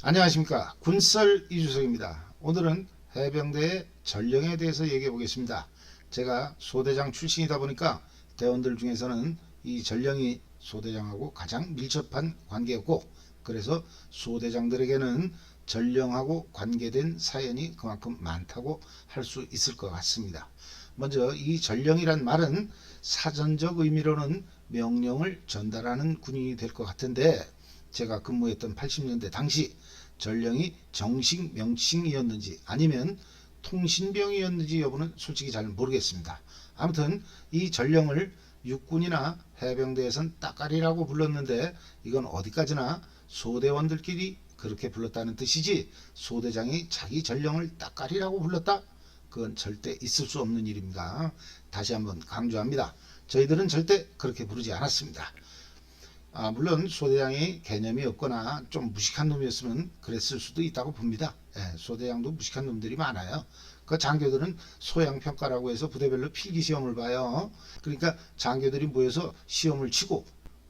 안녕하십니까. 군썰 이주석입니다. 오늘은 해병대의 전령에 대해서 얘기해 보겠습니다. 제가 소대장 출신이다 보니까 대원들 중에서는 이 전령이 소대장하고 가장 밀접한 관계였고, 그래서 소대장들에게는 전령하고 관계된 사연이 그만큼 많다고 할 수 있을 것 같습니다. 먼저 이 전령이란 말은 사전적 의미로는 명령을 전달하는 군인이 될 것 같은데, 제가 근무했던 80년대 당시 전령이 정식 명칭이었는지 아니면 통신병이었는지 여부는 솔직히 잘 모르겠습니다. 아무튼 이 전령을 육군이나 해병대에선 따까리라고 불렀는데, 이건 어디까지나 소대원들끼리 그렇게 불렀다는 뜻이지 소대장이 자기 전령을 따까리라고 불렀다? 그건 절대 있을 수 없는 일입니다. 다시 한번 강조합니다. 저희들은 절대 그렇게 부르지 않았습니다. 물론 소대장이 개념이 없거나 좀 무식한 놈이었으면 그랬을 수도 있다고 봅니다. 소대장도 무식한 놈들이 많아요. 그 장교들은 소양평가라고 해서 부대별로 필기시험을 봐요. 그러니까 장교들이 모여서 시험을 치고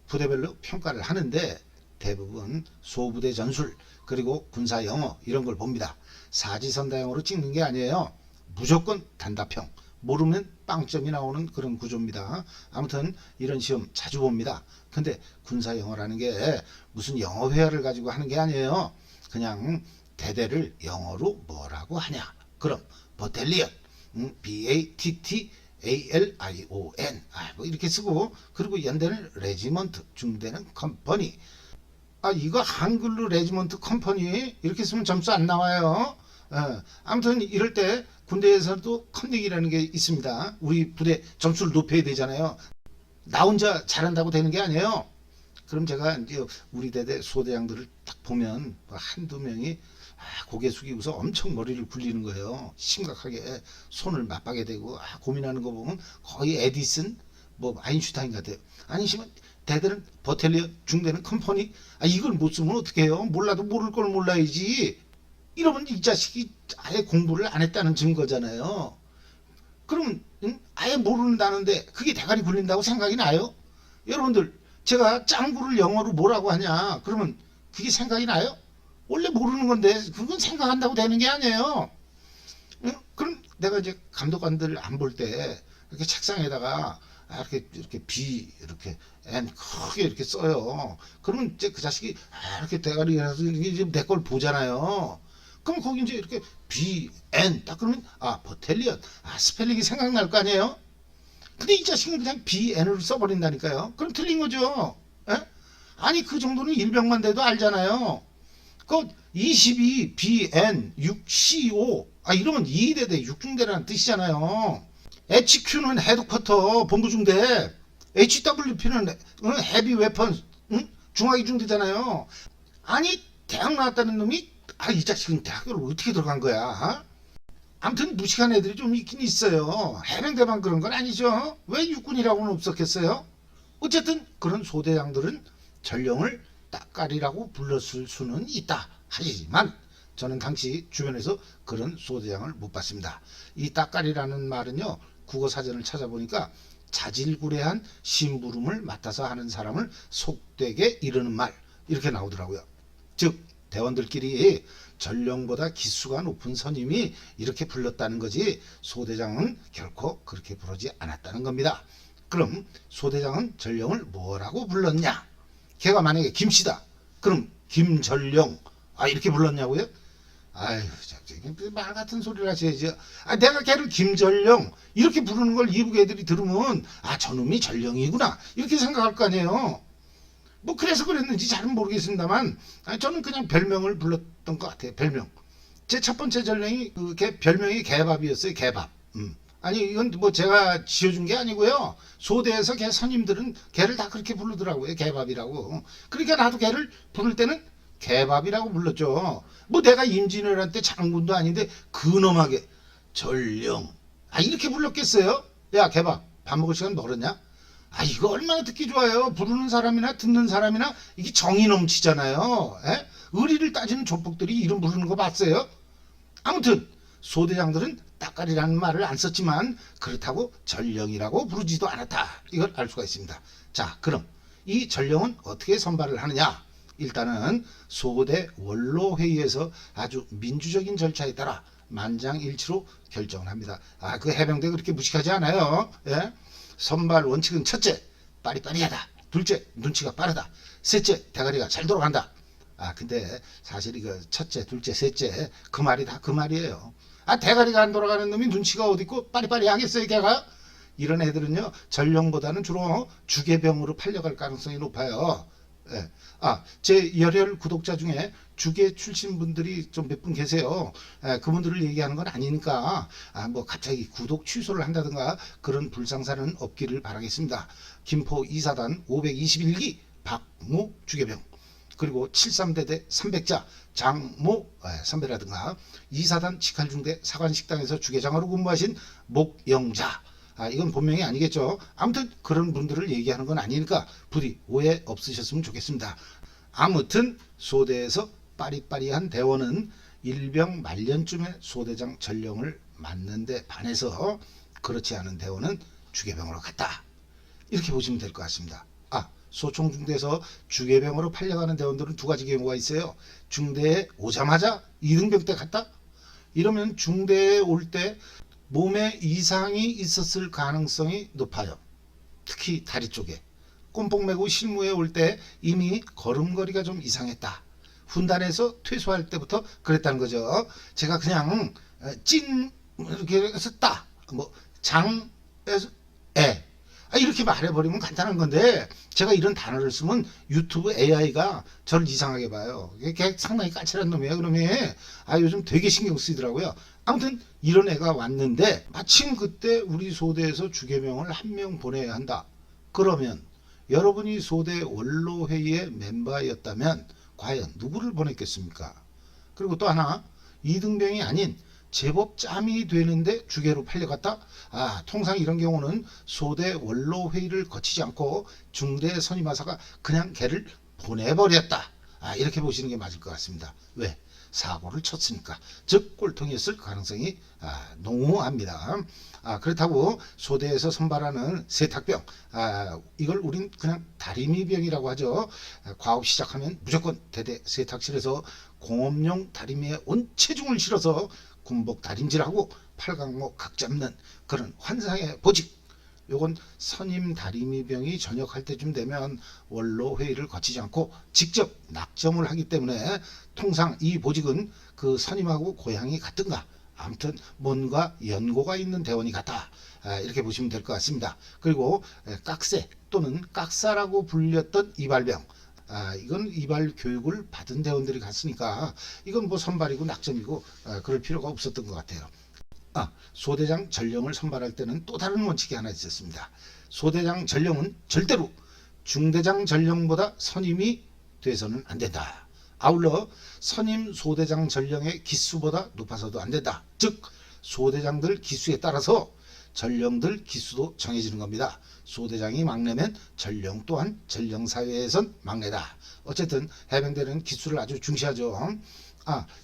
부대별로 평가를 하는데, 대부분 소부대 전술 그리고 군사 영어 이런 걸 봅니다. 사지선다형으로 찍는 게 아니에요. 무조건 단답형, 모르면 빵점이 나오는 그런 구조입니다. 아무튼 이런 시험 자주 봅니다. 근데 군사 영어라는 게 무슨 영어 회화를 가지고 하는 게 아니에요. 그냥 대대를 영어로 뭐라고 하냐. 그럼 버텔리언, BATTALION 뭐 이렇게 쓰고, 그리고 연대는 레지먼트, 중대는 컴퍼니. 이거 한글로 레지먼트 컴퍼니 이렇게 쓰면 점수 안 나와요. 아무튼 이럴 때 군대에서도 컨닝이라는 게 있습니다. 우리 부대 점수를 높여야 되잖아요. 나 혼자 잘한다고 되는 게 아니에요. 그럼 제가 이제 우리 대대 소대장들을 딱 보면 한두 명이 고개 숙이고서 엄청 머리를 굴리는 거예요. 심각하게 손을 맞박게 되고 고민하는 거 보면 거의 에디슨, 뭐 아인슈타인 같아요. 아니시면 대대는 버텔리언, 중대는 컴퍼니. 이걸 못 쓰면 어떻게 해요? 몰라도 모를 걸 몰라야지. 이러면 이 자식이 아예 공부를 안 했다는 증거잖아요. 그러면 아예 모른다는데 그게 대가리 굴린다고 생각이 나요? 여러분들, 제가 짱구를 영어로 뭐라고 하냐 그러면 그게 생각이 나요? 원래 모르는 건데 그건 생각한다고 되는 게 아니에요. 그럼 내가 이제 감독관들 안 볼 때 이렇게 책상에다가 이렇게 B 이렇게 N 크게 이렇게 써요. 그러면 이제 그 자식이 이렇게 대가리에서 내 걸 보잖아요. 그럼 거기 이제 이렇게 B, N 딱 그러면 버텔리언 스펠링이 생각날 거 아니에요? 근데 이 자식은 그냥 B, N을 써버린다니까요. 그럼 틀린 거죠. 에? 아니 그 정도는 일병만 돼도 알잖아요. 그 22, B, N, 6, C, O 이러면 2대대 6중대라는 뜻이잖아요. HQ는 헤드쿼터 본부중대, HWP는 헤비 웨펀 중화기 중대잖아요. 아니 대학 나왔다는 놈이 이 자식은 대학교를 어떻게 들어간 거야? 아무튼 무식한 애들이 좀 있긴 있어요. 해병대만 그런 건 아니죠. 왜 육군이라고는 없었겠어요? 어쨌든 그런 소대장들은 전령을 따까리라고 불렀을 수는 있다. 하지만 저는 당시 주변에서 그런 소대장을 못 봤습니다. 이 따까리라는 말은요, 국어사전을 찾아보니까 자질구레한 심부름을 맡아서 하는 사람을 속되게 이르는 말, 이렇게 나오더라고요. 즉 대원들끼리 전령보다 기수가 높은 선임이 이렇게 불렀다는 거지, 소대장은 결코 그렇게 부르지 않았다는 겁니다. 그럼 소대장은 전령을 뭐라고 불렀냐? 걔가 만약에 김씨다, 그럼 김전령 이렇게 불렀냐고요? 말 같은 소리를 하셔야죠. 내가 걔를 김전령 이렇게 부르는 걸 이북 애들이 들으면 저놈이 전령이구나 이렇게 생각할 거 아니에요. 뭐 그래서 그랬는지 잘은 모르겠습니다만 저는 그냥 별명을 불렀던 것 같아요. 별명. 제 첫 번째 전령이 걔 별명이 개밥이었어요. 개밥. 이건 뭐 제가 지어준 게 아니고요. 소대에서 걔 선임들은 걔를 다 그렇게 부르더라고요. 개밥이라고. 그러니까 나도 걔를 부를 때는 개밥이라고 불렀죠. 뭐 내가 임진왜란 때 장군도 아닌데 근엄하게 전령 이렇게 불렀겠어요? 야 개밥, 밥 먹을 시간 멀었냐? 이거 얼마나 듣기 좋아요. 부르는 사람이나 듣는 사람이나 이게 정이 넘치잖아요. 의리를 따지는 조폭들이 이름 부르는 거 봤어요? 아무튼 소대장들은 따까리라는 말을 안 썼지만 그렇다고 전령이라고 부르지도 않았다. 이걸 알 수가 있습니다. 자, 그럼 이 전령은 어떻게 선발을 하느냐? 일단은 소대 원로회의에서 아주 민주적인 절차에 따라 만장일치로 결정을 합니다. 그 해병대 그렇게 무식하지 않아요. 예? 선발 원칙은 첫째, 빠리빠리하다. 둘째, 눈치가 빠르다. 셋째, 대가리가 잘 돌아간다. 근데 사실 이거 첫째, 둘째, 셋째 그 말이 다 그 말이에요. 대가리가 안 돌아가는 놈이 눈치가 어디 있고 빠리빠리 하겠어요, 걔가? 이런 애들은요, 전령보다는 주로 주계병으로 팔려갈 가능성이 높아요. 예. 제 열혈 구독자 중에 주계 출신 분들이 좀 몇 분 계세요. 그분들을 얘기하는 건 아니니까 뭐 갑자기 구독 취소를 한다든가 그런 불상사는 없기를 바라겠습니다. 김포 2사단 521기 박모 주계병, 그리고 73대대 300자 장모 선배라든가 2사단 직할중대 사관식당에서 주계장으로 근무하신 목영자, 이건 본명이 아니겠죠. 아무튼 그런 분들을 얘기하는 건 아니니까 부디 오해 없으셨으면 좋겠습니다. 아무튼 소대에서 빠리빠리한 대원은 일병 말년쯤에 소대장 전령을 맡는데 반해서 그렇지 않은 대원은 주계병으로 갔다. 이렇게 보시면 될 것 같습니다. 소총중대에서 주계병으로 팔려가는 대원들은 두 가지 경우가 있어요. 중대에 오자마자 이등병 때 갔다? 이러면 중대에 올 때 몸에 이상이 있었을 가능성이 높아요. 특히 다리 쪽에. 꼼뽕 메고 실무에 올 때 이미 걸음걸이가 좀 이상했다. 훈단에서 퇴소할 때부터 그랬다는 거죠. 제가 그냥 찐 이렇게 해서 장에서 이렇게 말해버리면 간단한 건데, 제가 이런 단어를 쓰면 유튜브 AI가 저를 이상하게 봐요. 걔 상당히 까칠한 놈이에요. 그놈이 요즘 되게 신경 쓰이더라고요. 아무튼 이런 애가 왔는데 마침 그때 우리 소대에서 주계병을 한 명 보내야 한다. 그러면 여러분이 소대 원로회의의 멤버였다면 과연 누구를 보냈겠습니까? 그리고 또 하나, 이등병이 아닌 제법 짬이 되는데 주계로 팔려갔다? 통상 이런 경우는 소대 원로 회의를 거치지 않고 중대 선임하사가 그냥 걔를 보내버렸다. 이렇게 보시는 게 맞을 것 같습니다. 왜? 사고를 쳤으니까. 즉 꼴통이었을 가능성이 농후합니다. 그렇다고 소대에서 선발하는 세탁병, 이걸 우린 그냥 다리미병이라고 하죠. 과업 시작하면 무조건 대대 세탁실에서 공업용 다리미에 온 체중을 실어서 군복 다림질하고 팔강목 각 잡는 그런 환상의 보직. 요건 선임 다리미병이 전역할 때쯤 되면 원로 회의를 거치지 않고 직접 낙점을 하기 때문에 통상 이 보직은 그 선임하고 고향이 같든가 아무튼 뭔가 연고가 있는 대원이 같다. 이렇게 보시면 될 것 같습니다. 그리고 깍세 또는 깍사라고 불렸던 이발병, 이건 이발 교육을 받은 대원들이 갔으니까 이건 뭐 선발이고 낙점이고 그럴 필요가 없었던 것 같아요. 소대장 전령을 선발할 때는 또 다른 원칙이 하나 있었습니다. 소대장 전령은 절대로 중대장 전령보다 선임이 돼서는 안 된다. 아울러 선임 소대장 전령의 기수보다 높아서도 안 된다. 즉 소대장들 기수에 따라서 전령들 기수도 정해지는 겁니다. 소대장이 막내면 전령 또한 전령사회에선 막내다. 어쨌든 해병대는 기수를 아주 중시하죠.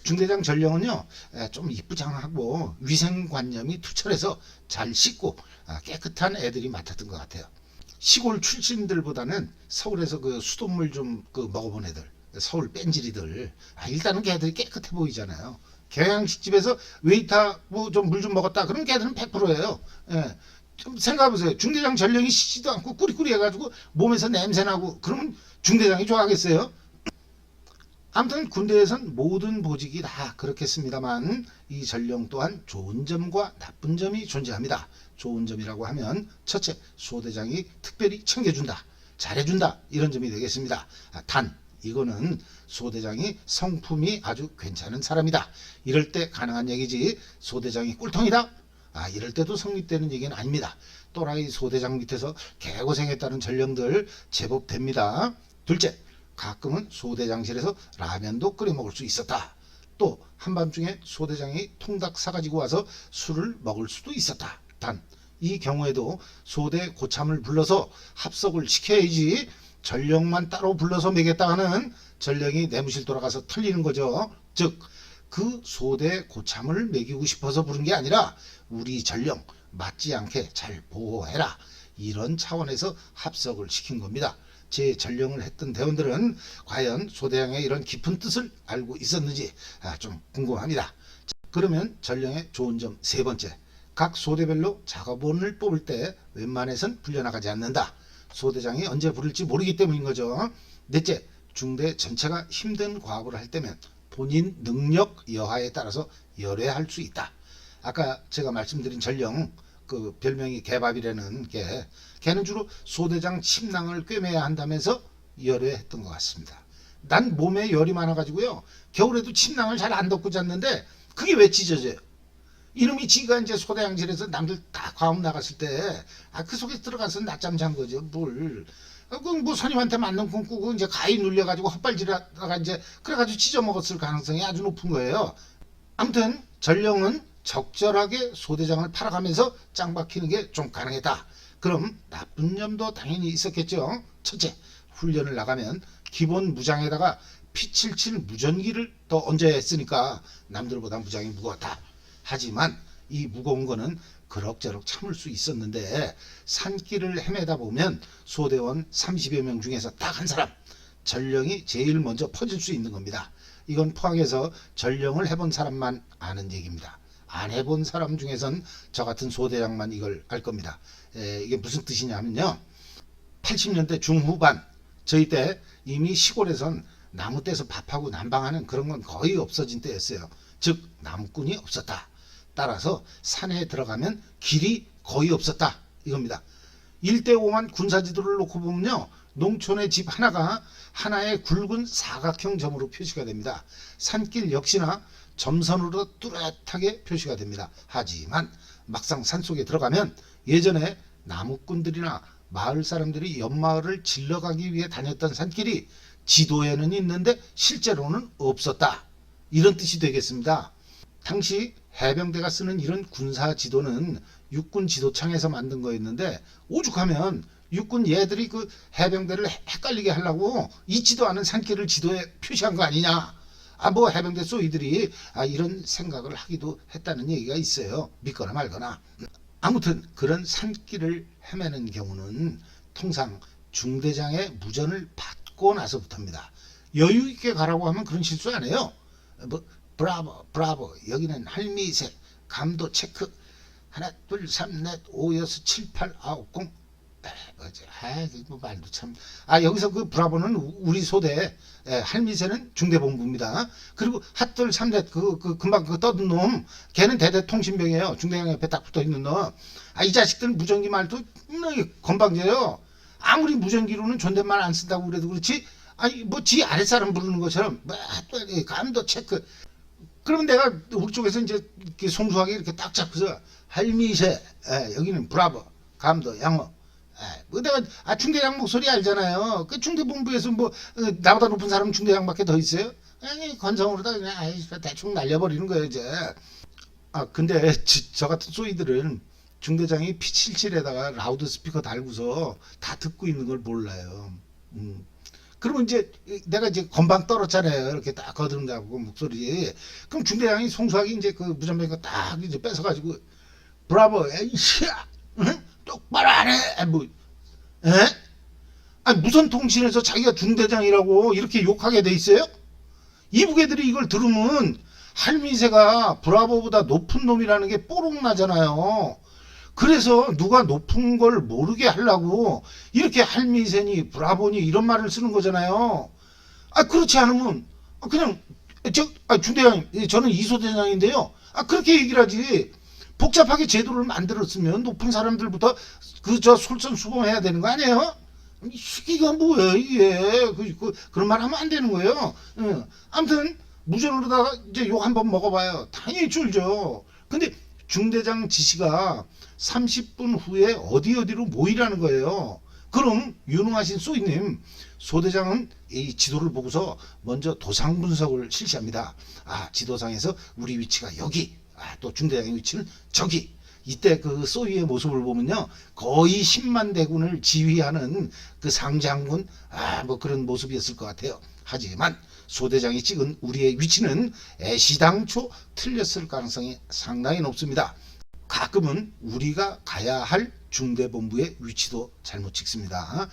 중대장 전령은요, 좀 이쁘장하고 위생관념이 투철해서 잘 씻고 깨끗한 애들이 맡았던 것 같아요. 시골 출신들보다는 서울에서 그 수돗물 좀 먹어본 애들, 서울 뺀질이들, 일단은 걔들이 깨끗해 보이잖아요. 경양식집에서 웨이터 뭐 좀 물 좀 먹었다 그러면 걔들은 100%예요. 좀 생각해보세요. 중대장 전령이 씻지도 않고 꾸리꾸리 해가지고 몸에서 냄새나고 그러면 중대장이 좋아하겠어요? 아무튼 군대에선 모든 보직이 다 그렇겠습니다만 이 전령 또한 좋은 점과 나쁜 점이 존재합니다. 좋은 점이라고 하면 첫째, 소대장이 특별히 챙겨준다, 잘해준다, 이런 점이 되겠습니다. 단 이거는 소대장이 성품이 아주 괜찮은 사람이다, 이럴 때 가능한 얘기지 소대장이 꿀통이다, 이럴 때도 성립되는 얘기는 아닙니다. 또라이 소대장 밑에서 개고생했다는 전령들 제법 됩니다. 둘째, 가끔은 소대장실에서 라면도 끓여 먹을 수 있었다. 또 한밤중에 소대장이 통닭 사가지고 와서 술을 먹을 수도 있었다. 단 이 경우에도 소대 고참을 불러서 합석을 시켜야지 전령만 따로 불러서 먹였다 하는 전령이 내무실 돌아가서 털리는 거죠. 즉 그 소대 고참을 먹이고 싶어서 부른 게 아니라 우리 전령 맞지 않게 잘 보호해라, 이런 차원에서 합석을 시킨 겁니다. 재전령을 했던 대원들은 과연 소대장의 이런 깊은 뜻을 알고 있었는지 좀 궁금합니다. 자, 그러면 전령의 좋은 점 세 번째, 각 소대별로 작업원을 뽑을 때 웬만해선 불려나가지 않는다. 소대장이 언제 부를지 모르기 때문인 거죠. 넷째, 중대 전체가 힘든 과업을 할 때면 본인 능력 여하에 따라서 열애할 수 있다. 아까 제가 말씀드린 전령, 그 별명이 개밥이라는 걔는 주로 소대장 침낭을 꿰매야 한다면서 열애했던 것 같습니다. 난 몸에 열이 많아가지고요, 겨울에도 침낭을 잘 안 덮고 잤는데 그게 왜 찢어져요? 이놈이 지가 이제 소대장실에서 남들 다 과업 나갔을 때 그 속에 들어가서 낮잠 잔 거죠. 뭘. 뭐 선임한테 맞는 꿈 꾸고 이제 가위 눌려가지고 헛발질하다가 이제 그래가지고 찢어먹었을 가능성이 아주 높은 거예요. 아무튼 전령은 적절하게 소대장을 팔아가면서 짱 박히는 게 좀 가능했다. 그럼 나쁜 점도 당연히 있었겠죠. 첫째, 훈련을 나가면 기본 무장에다가 P77 무전기를 더 얹어야 했으니까 남들보다 무장이 무거웠다. 하지만 이 무거운 거는 그럭저럭 참을 수 있었는데 산길을 헤매다 보면 소대원 30여 명 중에서 딱 한 사람, 전령이 제일 먼저 퍼질 수 있는 겁니다. 이건 포항에서 전령을 해본 사람만 아는 얘기입니다. 안 해본 사람 중에선 저 같은 소대장만 이걸 알 겁니다. 이게 무슨 뜻이냐면요, 80년대 중후반 저희 때 이미 시골에선 나무 떼서 밥하고 난방하는 그런 건 거의 없어진 때였어요. 즉 나무꾼이 없었다. 따라서 산에 들어가면 길이 거의 없었다 이겁니다. 1대5만 군사지도를 놓고 보면요, 농촌의 집 하나가 하나의 굵은 사각형 점으로 표시가 됩니다. 산길 역시나 점선으로 뚜렷하게 표시가 됩니다. 하지만 막상 산속에 들어가면 예전에 나무꾼들이나 마을 사람들이 옆마을을 질러가기 위해 다녔던 산길이 지도에는 있는데 실제로는 없었다. 이런 뜻이 되겠습니다. 당시 해병대가 쓰는 이런 군사 지도는 육군 지도청에서 만든 거였는데 오죽하면 육군 얘들이 그 해병대를 헷갈리게 하려고 있지도 않은 산길을 지도에 표시한 거 아니냐. 뭐 해병대 쏘이들이 이런 생각을 하기도 했다는 얘기가 있어요. 믿거나 말거나. 아무튼 그런 산길을 헤매는 경우는 통상 중대장의 무전을 받고 나서부터입니다. 여유 있게 가라고 하면 그런 실수 안 해요. 뭐 브라보 브라보, 여기는 할미새 감도 체크, 하나 둘 삼 넷 오 여섯 칠 팔 아홉 공. 뭐 말도 참. 여기서 그 브라보는 우리 소대, 할미새는 중대본부입니다. 그리고 핫둘 삼넷 금방 떠든 놈, 걔는 대대통신병이에요. 중대장 옆에 딱 붙어 있는 놈. 이 자식들은 무전기 말도 건방져요. 아무리 무전기로는 존댓말 안 쓴다고 그래도 그렇지, 뭐 지 아랫사람 부르는 것처럼 뭐 핫둘 감도 체크. 그러면 내가 우리 쪽에서 이제 이렇게 송수하게 이렇게 딱 잡고서 할미새, 여기는 브라보 감도 양호. 뭐 내가 중대장 목소리 알잖아요. 그 중대본부에서 뭐 나보다 높은 사람은 중대장밖에 더 있어요? 아니 건성으로다 그냥 대충 날려버리는 거예요 이제. 근데 저 같은 쏘이들은 중대장이 P77에다가 라우드 스피커 달고서 다 듣고 있는 걸 몰라요. 그러면 이제 내가 이제 건방 떨었잖아요. 이렇게 딱 거드름 잡고 목소리. 그럼 중대장이 송수하게 이제 그 무전기가 딱 이제 뺏어가지고 브라보, 에이씨야, 응? 똑바로 안 해. 뭐, 무선 통신에서 자기가 중대장이라고 이렇게 욕하게 돼 있어요? 이북 애들이 이걸 들으면 할미새가 브라보보다 높은 놈이라는 게 뽀록 나잖아요. 그래서 누가 높은 걸 모르게 하려고 이렇게 할미새니 브라보니 이런 말을 쓰는 거잖아요. 그렇지 않으면 그냥 중대장님, 저는 이소대장인데요. 그렇게 얘기를 하지. 복잡하게 제도를 만들었으면 높은 사람들부터 솔선수범해야 되는 거 아니에요? 이게 뭐예요 이게. 그런 말 하면 안 되는 거예요. 아무튼 무전으로다가 이제 욕 한번 먹어봐요. 당연히 쫄죠. 근데 중대장 지시가 30분 후에 어디로 모이라는 거예요. 그럼 유능하신 쏘이님, 소대장은 이 지도를 보고서 먼저 도상 분석을 실시합니다. 지도상에서 우리 위치가 여기, 또 중대장의 위치는 저기. 이때 그 쏘이의 모습을 보면요, 거의 10만 대군을 지휘하는 그 상장군, 뭐 그런 모습이었을 것 같아요. 하지만 소대장이 찍은 우리의 위치는 애시당초 틀렸을 가능성이 상당히 높습니다. 가끔은 우리가 가야 할 중대본부의 위치도 잘못 찍습니다.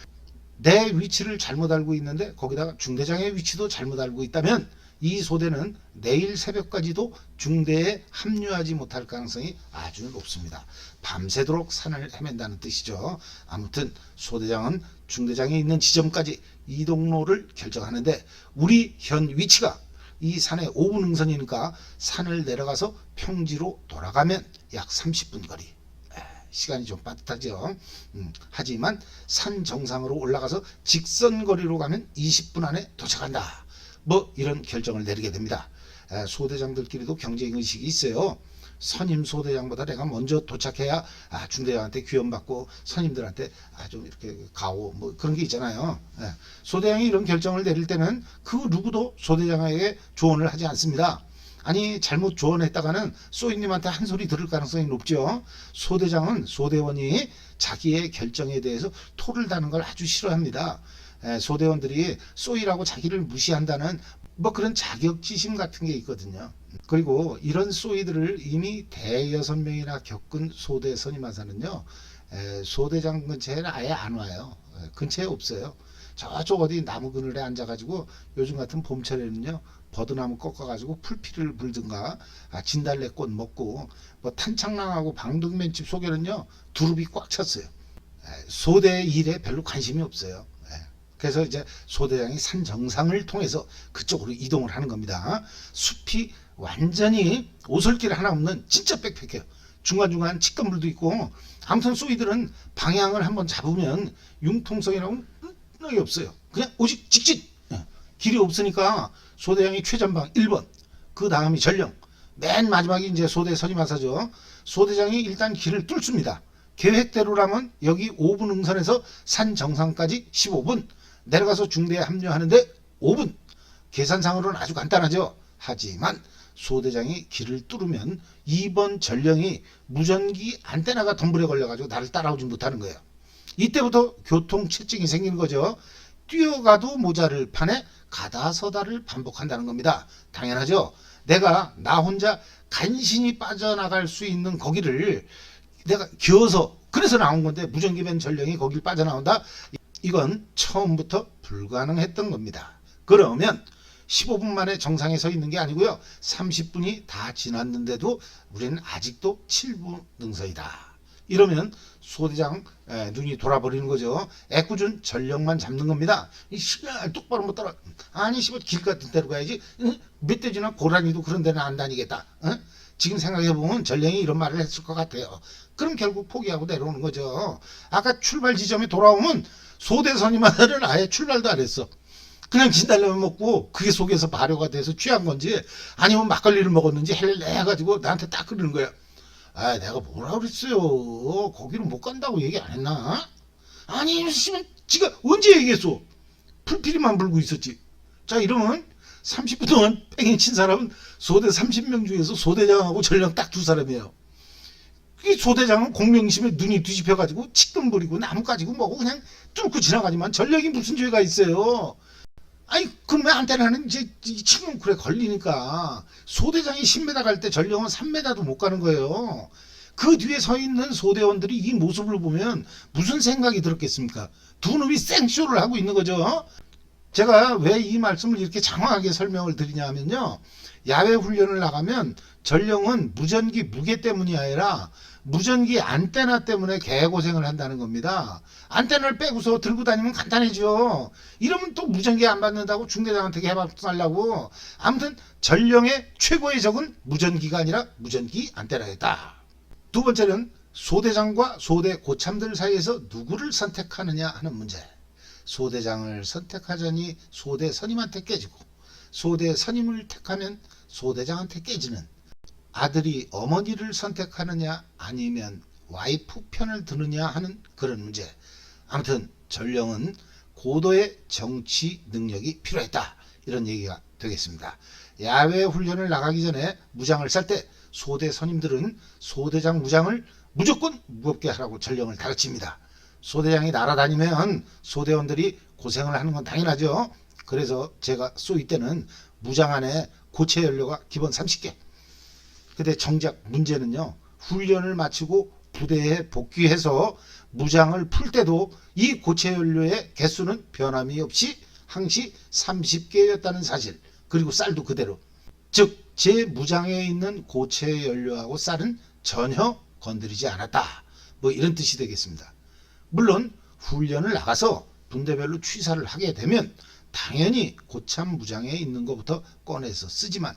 내 위치를 잘못 알고 있는데 거기다가 중대장의 위치도 잘못 알고 있다면 이 소대는 내일 새벽까지도 중대에 합류하지 못할 가능성이 아주 높습니다. 밤새도록 산을 헤맨다는 뜻이죠. 아무튼 소대장은 중대장이 있는 지점까지 이동로를 결정하는데 우리 현 위치가 이 산의 5분 능선이니까 산을 내려가서 평지로 돌아가면 약 30분 거리. 시간이 좀 빠듯하죠. 하지만 산 정상으로 올라가서 직선 거리로 가면 20분 안에 도착한다. 뭐 이런 결정을 내리게 됩니다. 소대장들끼리도 경쟁의식이 있어요. 선임 소대장보다 내가 먼저 도착해야 중대장한테 귀염받고 선임들한테 좀 이렇게 가오 뭐 그런 게 있잖아요. 소대장이 이런 결정을 내릴 때는 그 누구도 소대장에게 조언을 하지 않습니다. 아니 잘못 조언했다가는 소위님한테 한 소리 들을 가능성이 높죠. 소대장은 소대원이 자기의 결정에 대해서 토를 다는 걸 아주 싫어합니다. 소대원들이 소위라고 자기를 무시한다는 뭐 그런 자격지심 같은 게 있거든요. 그리고 이런 소위들을 이미 대여섯 명이나 겪은 소대 선임하사는요, 소대장 근처에는 아예 안 와요. 근처에 없어요. 저쪽 어디 나무 그늘에 앉아가지고 요즘 같은 봄철에는요, 버드나무 꺾어가지고 풀피를 불든가 진달래꽃 먹고 뭐 탄창랑하고 방독면집 속에는요 두릅이 꽉 찼어요. 소대 일에 별로 관심이 없어요. 그래서 이제 소대장이 산 정상을 통해서 그쪽으로 이동을 하는 겁니다. 숲이 완전히 오솔길 하나 없는 진짜 빽빽해요. 중간중간 치간물도 있고 아무튼 소위들은 방향을 한번 잡으면 융통성이라고는 없어요. 그냥 오직 직진. 길이 없으니까 소대장이 최전방 1번, 그 다음이 전령, 맨 마지막이 이제 소대 선임하사죠. 소대장이 일단 길을 뚫습니다. 계획대로라면 여기 5분 응선에서 산 정상까지 15분, 내려가서 중대에 합류하는데 5분. 계산상으로는 아주 간단하죠. 하지만 소대장이 길을 뚫으면 2번 전령이 무전기 안테나가 덤불에 걸려가지고 나를 따라오지 못하는 거예요. 이때부터 교통체증이 생기는 거죠. 뛰어가도 모자를 판에 가다서다를 반복한다는 겁니다. 당연하죠. 내가 나 혼자 간신히 빠져나갈 수 있는 거기를 내가 기어서 그래서 나온 건데 무전기맨 전령이 거길 빠져나온다? 이건 처음부터 불가능했던 겁니다. 그러면 15분 만에 정상에 서 있는 게 아니고요. 30분이 다 지났는데도 우리는 아직도 7분 능선이다. 이러면 소대장 눈이 돌아버리는 거죠. 애꿎은 전령만 잡는 겁니다. 이 시간 똑바로 못 따라. 아니 씨발 길 같은 데로 가야지. 멧돼지나 고라니도 그런 데는 안 다니겠다. 지금 생각해보면 전령이 이런 말을 했을 것 같아요. 그럼 결국 포기하고 내려오는 거죠. 아까 출발 지점에 돌아오면 소대 선임하다는 아예 출발도 안 했어. 그냥 진달래만 먹고 그게 속에서 발효가 돼서 취한 건지 아니면 막걸리를 먹었는지 해가지고 나한테 딱 그러는 거야. 내가 뭐라 그랬어요. 거기는 못 간다고 얘기 안 했나? 아니 씨발 지가 언제 얘기했어. 풀피리만 불고 있었지. 자 이러면 30분 동안 뺑이 친 사람은 소대 30명 중에서 소대장하고 전령 딱 두 사람이에요. 이 소대장은 공명심에 눈이 뒤집혀가지고 치끈부리고 나무 가지고 뭐고 그냥 뚫고 지나가지만 전령이 무슨 죄가 있어요. 아니 그럼 왜 안테나는 이제 치근쿨에 걸리니까 소대장이 10m 갈 때 전령은 3m도 못 가는 거예요. 그 뒤에 서 있는 소대원들이 이 모습을 보면 무슨 생각이 들었겠습니까? 두 놈이 생쇼를 하고 있는 거죠. 제가 왜 이 말씀을 이렇게 장황하게 설명을 드리냐 하면요. 야외 훈련을 나가면 전령은 무전기 무게 때문이 아니라 무전기 안테나 때문에 개고생을 한다는 겁니다. 안테나를 빼고서 들고 다니면 간단해져. 이러면 또 무전기 안 받는다고 중대장한테 개박살라고. 아무튼 전령의 최고의 적은 무전기가 아니라 무전기 안테나였다. 두 번째는 소대장과 소대 고참들 사이에서 누구를 선택하느냐 하는 문제. 소대장을 선택하자니 소대 선임한테 깨지고 소대 선임을 택하면 소대장한테 깨지는, 아들이 어머니를 선택하느냐 아니면 와이프 편을 드느냐 하는 그런 문제. 아무튼 전령은 고도의 정치 능력이 필요했다. 이런 얘기가 되겠습니다. 야외 훈련을 나가기 전에 무장을 쌀 때 소대 선임들은 소대장 무장을 무조건 무겁게 하라고 전령을 가르칩니다. 소대장이 날아다니면 소대원들이 고생을 하는 건 당연하죠. 그래서 제가 쏘이 때는 무장 안에 고체 연료가 기본 30개. 근데 정작 문제는요. 훈련을 마치고 부대에 복귀해서 무장을 풀 때도 이 고체 연료의 개수는 변함이 없이 항시 30개였다는 사실, 그리고 쌀도 그대로. 즉 제 무장에 있는 고체 연료하고 쌀은 전혀 건드리지 않았다, 뭐 이런 뜻이 되겠습니다. 물론 훈련을 나가서 분대별로 취사를 하게 되면 당연히 고참 무장에 있는 것부터 꺼내서 쓰지만,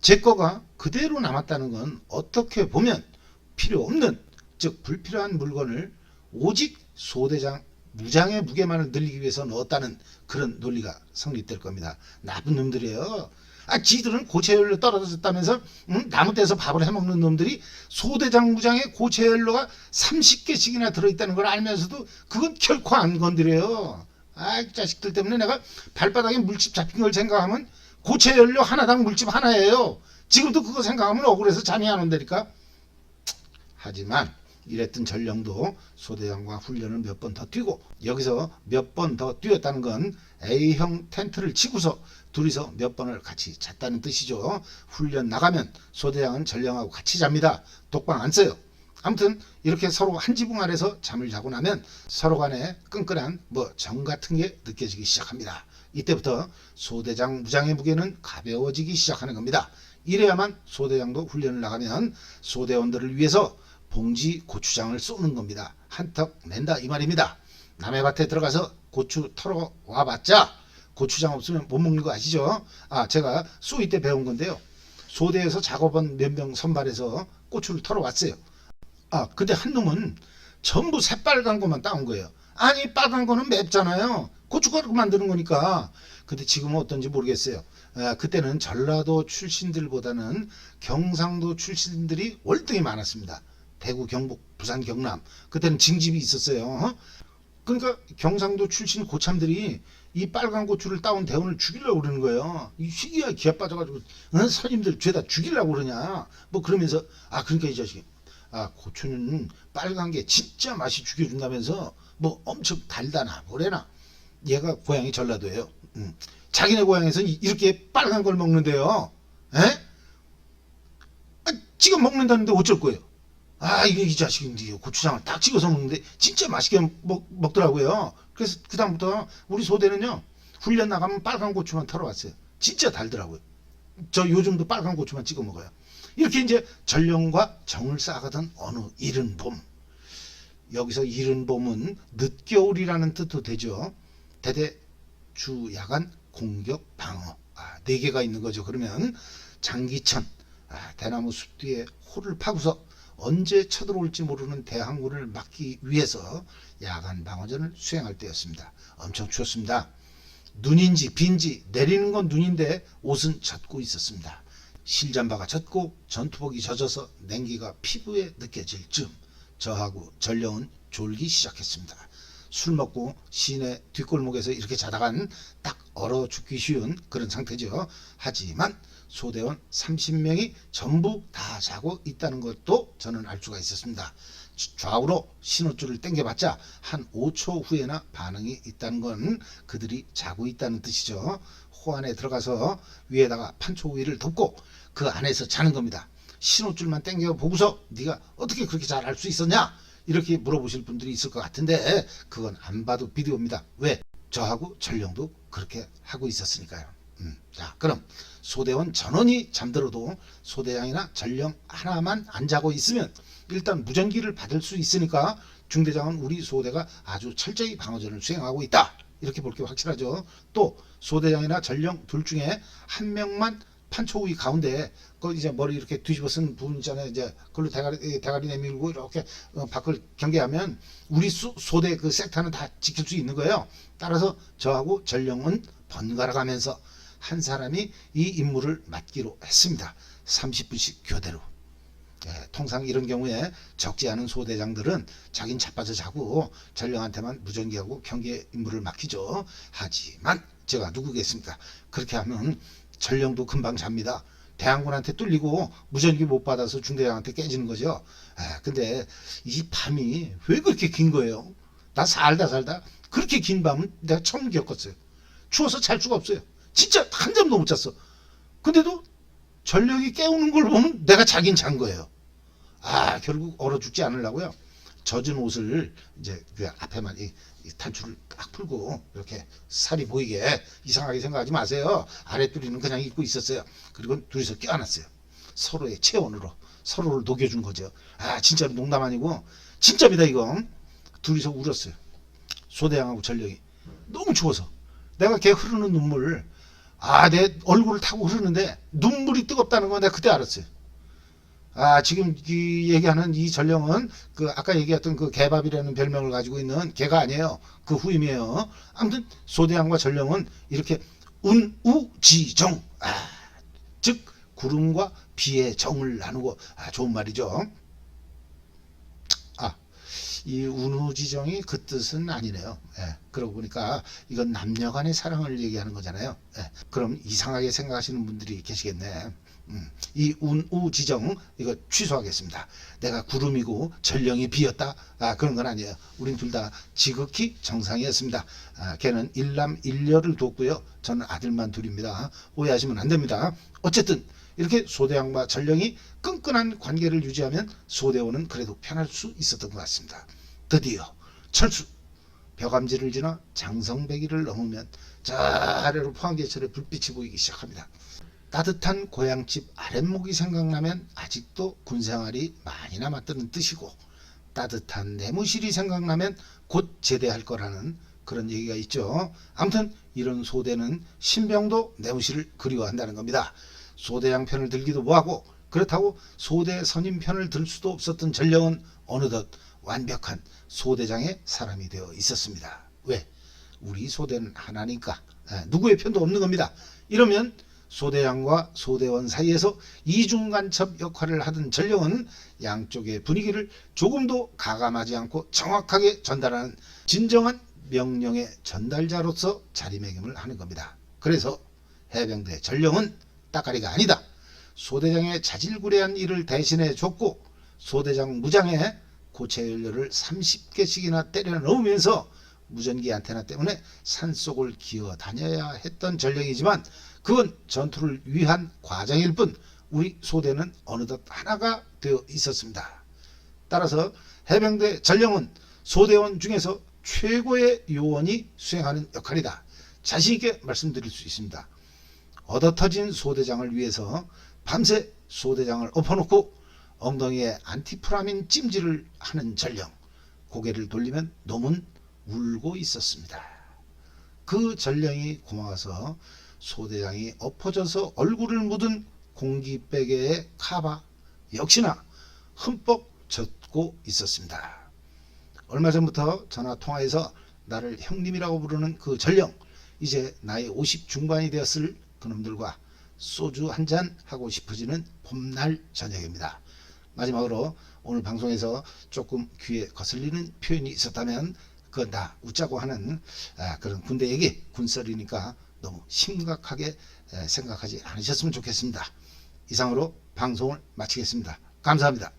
제 거가 그대로 남았다는 건 어떻게 보면 필요 없는, 즉 불필요한 물건을 오직 소대장 무장의 무게만을 늘리기 위해서 넣었다는 그런 논리가 성립될 겁니다. 나쁜 놈들이에요. 지들은 고체연료 떨어졌다면서 나무 떼서 밥을 해먹는 놈들이 소대장 무장에 고체연료가 30개씩이나 들어있다는 걸 알면서도 그건 결코 안 건드려요. 자식들 때문에 내가 발바닥에 물집 잡힌 걸 생각하면 고체연료 하나당 물집 하나예요. 지금도 그거 생각하면 억울해서 잠이 안 온다니까. 하지만 이랬던 전령도 소대장과 훈련을 몇 번 더 뛰고, 여기서 몇 번 더 뛰었다는 건 A형 텐트를 치고서 둘이서 몇 번을 같이 잤다는 뜻이죠. 훈련 나가면 소대장은 전령하고 같이 잡니다. 독방 안 써요. 아무튼 이렇게 서로 한 지붕 아래서 잠을 자고 나면 서로 간에 끈끈한 정 같은 게 느껴지기 시작합니다. 이때부터 소대장 무장의 무게는 가벼워지기 시작하는 겁니다. 이래야만 소대장도 훈련을 나가면 소대원들을 위해서 봉지 고추장을 쏘는 겁니다. 한턱 낸다 이 말입니다. 남의 밭에 들어가서 고추 털어 와봤자 고추장 없으면 못 먹는 거 아시죠? 제가 소위 때 배운 건데요. 소대에서 작업원 몇 명 선발해서 고추를 털어 왔어요. 근데 한 놈은 전부 새빨간 것만 따온 거예요. 아니 빨간 거는 맵잖아요. 고춧가루 만드는 거니까. 근데 지금은 어떤지 모르겠어요. 그때는 전라도 출신들보다는 경상도 출신들이 월등히 많았습니다. 대구, 경북, 부산, 경남. 그때는 징집이 있었어요. 그러니까 경상도 출신 고참들이 이 빨간 고추를 따온 대원을 죽이려고 그러는 거예요. 이 희귀하게 기아 빠져가지고 선임들 죄다 죽이려고 그러냐. 그러면서 그러니까 이 자식이 고추는 빨간 게 진짜 맛이 죽여준다면서 엄청 달다나 뭐래나. 얘가 고향이 전라도예요. 자기네 고향에서 이렇게 빨간 걸 먹는데요. 지금 먹는다는데 어쩔 거예요. 이게 이 자식인데 고추장을 딱 찍어서 먹는데 진짜 맛있게 먹더라고요. 그래서 그다음부터 우리 소대는요, 훈련 나가면 빨간 고추만 털어 왔어요. 진짜 달더라고요. 저 요즘도 빨간 고추만 찍어 먹어요. 이렇게 이제 전령과 정을 쌓아가던 어느 이른 봄, 여기서 이른 봄은 늦겨울이라는 뜻도 되죠. 대대 주 야간 공격 방어, 4개가 있는 거죠. 그러면 장기천, 대나무 숲 뒤에 홀을 파고서 언제 쳐들어올지 모르는 대항군을 막기 위해서 야간 방어전을 수행할 때였습니다. 엄청 추웠습니다. 눈인지 비인지, 내리는 건 눈인데 옷은 젖고 있었습니다. 실잠바가 젖고 전투복이 젖어서 냉기가 피부에 느껴질 즈음 저하고 전령은 졸기 시작했습니다. 술 먹고 시내 뒷골목에서 이렇게 자다간 딱 얼어 죽기 쉬운 그런 상태죠. 하지만 소대원 30명이 전부 다 자고 있다는 것도 저는 알 수가 있었습니다. 좌우로 신호줄을 당겨봤자 한 5초 후에나 반응이 있다는 건 그들이 자고 있다는 뜻이죠. 호 안에 들어가서 위에다가 판초 위를 덮고 그 안에서 자는 겁니다. 신호줄만 당겨 보고서 네가 어떻게 그렇게 잘 알 수 있었냐? 이렇게 물어보실 분들이 있을 것 같은데 그건 안 봐도 비디오입니다. 왜? 저하고 전령도 그렇게 하고 있었으니까요. 자, 그럼 소대원 전원이 잠들어도 소대장이나 전령 하나만 안 자고 있으면 일단 무전기를 받을 수 있으니까 중대장은 우리 소대가 아주 철저히 방어전을 수행하고 있다, 이렇게 볼 게 확실하죠. 또 소대장이나 전령 둘 중에 한 명만 판초위 가운데 이제 머리 이렇게 뒤집어 쓴 부분 있잖아요. 이제 그걸로 대가리 내밀고 이렇게 밖을 경계하면 우리 소대 그 섹터는 다 지킬 수 있는 거예요. 따라서 저하고 전령은 번갈아 가면서 한 사람이 이 임무를 맡기로 했습니다. 30분씩 교대로. 통상 이런 경우에 적지 않은 소대장들은 자긴 자빠져 자고 전령한테만 무전기하고 경계 임무를 맡기죠. 하지만 제가 누구겠습니까? 그렇게 하면 전령도 금방 잡니다. 대항군한테 뚫리고 무전기 못 받아서 중대장한테 깨지는 거죠. 근데 이 밤이 왜 그렇게 긴 거예요? 나 살다 그렇게 긴 밤은 내가 처음 겪었어요. 추워서 잘 수가 없어요. 진짜 한 잠도 못 잤어. 근데도 전령이 깨우는 걸 보면 내가 자긴 잔 거예요. 결국 얼어 죽지 않으려고요. 젖은 옷을 이제 그 앞에만 이 단추를 딱 풀고 이렇게 살이 보이게 이상하게 생각하지 마세요. 아랫도리는 그냥 입고 있었어요. 그리고 둘이서 껴안았어요. 서로의 체온으로 서로를 녹여준 거죠. 진짜로 농담 아니고 진짜입니다 이거. 둘이서 울었어요. 소대장하고 전령이 너무 추워서. 내가 걔 흐르는 눈물, 내 얼굴을 타고 흐르는데 눈물이 뜨겁다는 거 내가 그때 알았어요. 지금 이 얘기하는 이 전령은 그 아까 얘기했던 그 개밥이라는 별명을 가지고 있는 개가 아니에요. 그 후임이에요. 아무튼 소대장과 전령은 이렇게 운우지정, 즉 구름과 비의 정을 나누고, 좋은 말이죠. 이 운우지정이 그 뜻은 아니네요. 그러고 보니까 이건 남녀간의 사랑을 얘기하는 거잖아요. 그럼 이상하게 생각하시는 분들이 계시겠네. 이 운우지정 이거 취소하겠습니다. 내가 구름이고 전령이 비였다, 그런 건 아니에요. 우린 둘 다 지극히 정상이었습니다. 걔는 일남일녀를 뒀고요. 저는 아들만 둘입니다. 오해하시면 안 됩니다. 어쨌든 이렇게 소대장과 전령이 끈끈한 관계를 유지하면 소대원은 그래도 편할 수 있었던 것 같습니다. 드디어 철수 벼감지를 지나 장성배기를 넘으면 저 아래로 포항제철에 불빛이 보이기 시작합니다. 따뜻한 고향집 아랫목이 생각나면 아직도 군생활이 많이 남았다는 뜻이고, 따뜻한 내무실이 생각나면 곧 제대할 거라는 그런 얘기가 있죠. 아무튼 이런 소대는 신병도 내무실을 그리워한다는 겁니다. 소대장 편을 들기도 뭐하고, 그렇다고 소대 선임 편을 들 수도 없었던 전령은 어느덧 완벽한 소대장의 사람이 되어 있었습니다. 왜? 우리 소대는 하나니까. 누구의 편도 없는 겁니다. 이러면 소대장과 소대원 사이에서 이중간첩 역할을 하던 전령은 양쪽의 분위기를 조금도 가감하지 않고 정확하게 전달하는 진정한 명령의 전달자로서 자리매김을 하는 겁니다. 그래서 해병대 전령은 따까리가 아니다. 소대장의 자질구레한 일을 대신해 줬고, 소대장 무장에 고체 연료를 30개씩이나 때려 넣으면서 무전기 안테나 때문에 산속을 기어 다녀야 했던 전령이지만 그건 전투를 위한 과정일 뿐 우리 소대는 어느덧 하나가 되어 있었습니다. 따라서 해병대 전령은 소대원 중에서 최고의 요원이 수행하는 역할이다. 자신있게 말씀드릴 수 있습니다. 얻어터진 소대장을 위해서 밤새 소대장을 엎어놓고 엉덩이에 안티프라민 찜질을 하는 전령, 고개를 돌리면 놈은 울고 있었습니다. 그 전령이 고마워서 소대장이 엎어져서 얼굴을 묻은 공기베개의 카바 역시나 흠뻑 젖고 있었습니다. 얼마 전부터 전화통화에서 나를 형님이라고 부르는 그 전령, 이제 나이 50 중반이 되었을 그놈들과 소주 한잔 하고 싶어지는 봄날 저녁입니다. 마지막으로 오늘 방송에서 조금 귀에 거슬리는 표현이 있었다면 그건 다 웃자고 하는 그런 군대 얘기, 군썰이니까 너무 심각하게 생각하지 않으셨으면 좋겠습니다. 이상으로 방송을 마치겠습니다. 감사합니다.